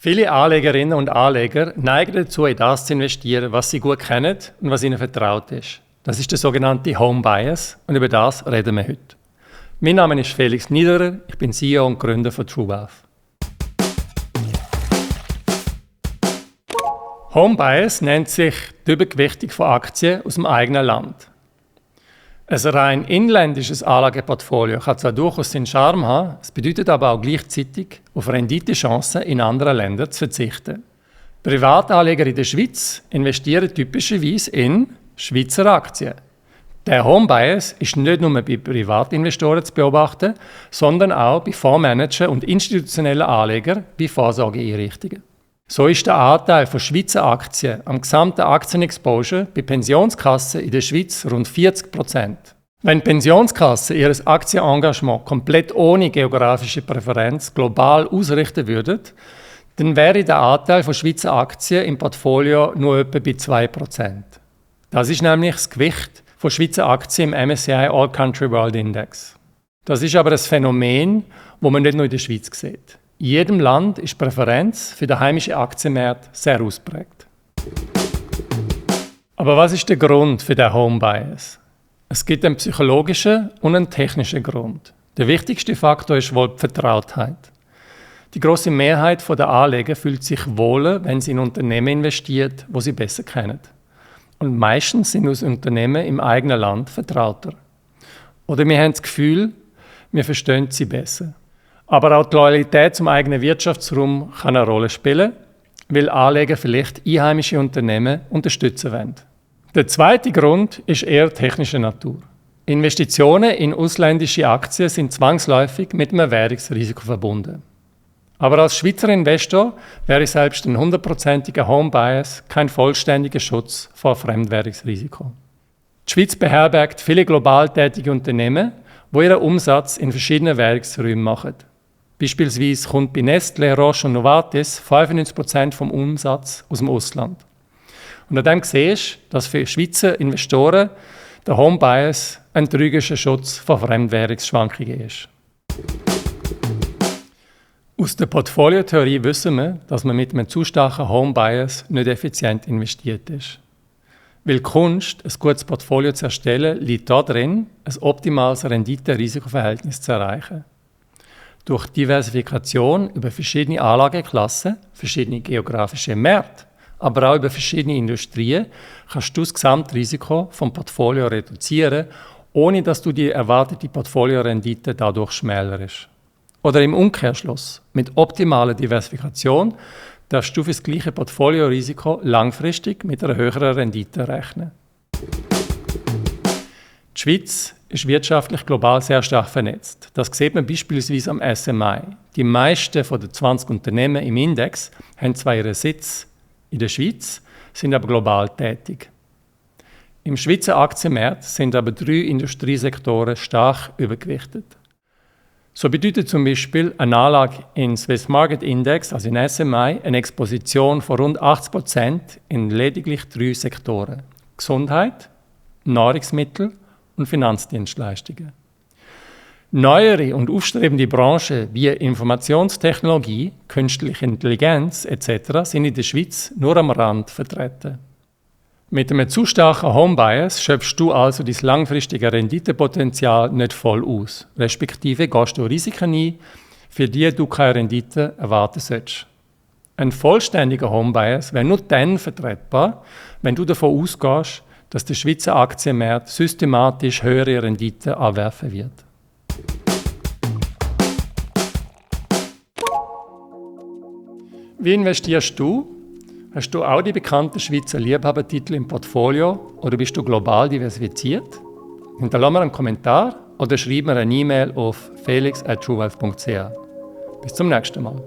Viele Anlegerinnen und Anleger neigen dazu, in das zu investieren, was sie gut kennen und was ihnen vertraut ist. Das ist der sogenannte Home Bias und über das reden wir heute. Mein Name ist Felix Niederer, ich bin CEO und Gründer von True Wealth. Home Bias nennt sich die Übergewichtung von Aktien aus dem eigenen Land. Ein rein inländisches Anlageportfolio kann zwar durchaus seinen Charme haben, es bedeutet aber auch gleichzeitig, auf Renditechancen in anderen Ländern zu verzichten. Privatanleger in der Schweiz investieren typischerweise in Schweizer Aktien. Der Home Bias ist nicht nur bei Privatinvestoren zu beobachten, sondern auch bei Fondsmanagern und institutionellen Anlegern bei Vorsorgeeinrichtungen. So ist der Anteil von Schweizer Aktien am gesamten Aktienexposure bei Pensionskassen in der Schweiz rund 40%. Wenn Pensionskassen ihr Aktienengagement komplett ohne geografische Präferenz global ausrichten würden, dann wäre der Anteil von Schweizer Aktien im Portfolio nur etwa bei 2%. Das ist nämlich das Gewicht von Schweizer Aktien im MSCI All Country World Index. Das ist aber ein Phänomen, das man nicht nur in der Schweiz sieht. In jedem Land ist die Präferenz für den heimischen Aktienmarkt sehr ausprägt. Aber was ist der Grund für den Home Bias? Es gibt einen psychologischen und einen technischen Grund. Der wichtigste Faktor ist wohl die Vertrautheit. Die grosse Mehrheit der Anleger fühlt sich wohler, wenn sie in Unternehmen investiert, wo sie besser kennen. Und meistens sind uns Unternehmen im eigenen Land vertrauter. Oder wir haben das Gefühl, wir verstehen sie besser. Aber auch die Loyalität zum eigenen Wirtschaftsraum kann eine Rolle spielen, weil Anleger vielleicht einheimische Unternehmen unterstützen wollen. Der zweite Grund ist eher technischer Natur. Investitionen in ausländische Aktien sind zwangsläufig mit einem Währungsrisiko verbunden. Aber als Schweizer Investor wäre selbst ein 100%iger Home Bias kein vollständiger Schutz vor Fremdwährungsrisiko. Die Schweiz beherbergt viele global tätige Unternehmen, die ihren Umsatz in verschiedenen Währungsräumen machen. Beispielsweise kommt bei Nestlé, Roche und Novartis 95% vom Umsatz aus dem Ausland. Und an dem siehst du, dass für Schweizer Investoren der Home Bias ein trügerischer Schutz vor Fremdwährungsschwankungen ist. Aus der Portfoliotheorie wissen wir, dass man mit einem zu starken Home Bias nicht effizient investiert ist. Weil die Kunst, ein gutes Portfolio zu erstellen, liegt darin, ein optimales Rendite-Risiko-Verhältnis zu erreichen. Durch Diversifikation über verschiedene Anlageklassen, verschiedene geografische Märkte, aber auch über verschiedene Industrien kannst du das Gesamtrisiko vom Portfolio reduzieren, ohne dass du die erwartete Portfoliorendite dadurch schmälerst. Oder im Umkehrschluss, mit optimaler Diversifikation darfst du für das gleiche Portfoliorisiko langfristig mit einer höheren Rendite rechnen. Die Schweiz ist wirtschaftlich global sehr stark vernetzt. Das sieht man beispielsweise am SMI. Die meisten von den 20 Unternehmen im Index haben zwar ihren Sitz in der Schweiz, sind aber global tätig. Im Schweizer Aktienmarkt sind aber 3 Industriesektoren stark übergewichtet. So bedeutet zum Beispiel eine Anlage in Swiss Market Index, also in SMI, eine Exposition von rund 80% in lediglich 3 Sektoren: Gesundheit, Nahrungsmittel und Finanzdienstleistungen. Neuere und aufstrebende Branchen wie Informationstechnologie, künstliche Intelligenz etc. sind in der Schweiz nur am Rand vertreten. Mit einem zu starken Home Bias schöpfst du also dein langfristige Renditepotenzial nicht voll aus, respektive gehst du Risiken ein, für die du keine Rendite erwarten solltest. Ein vollständiger Home Bias wäre nur dann vertretbar, wenn du davon ausgehst, dass der Schweizer Aktienmarkt systematisch höhere Renditen abwerfen wird. Wie investierst du? Hast du auch die bekannten Schweizer Liebhabertitel im Portfolio oder bist du global diversifiziert? Hinterlass mir einen Kommentar oder schreib mir eine E-Mail auf felix@truewealth.ch. Bis zum nächsten Mal.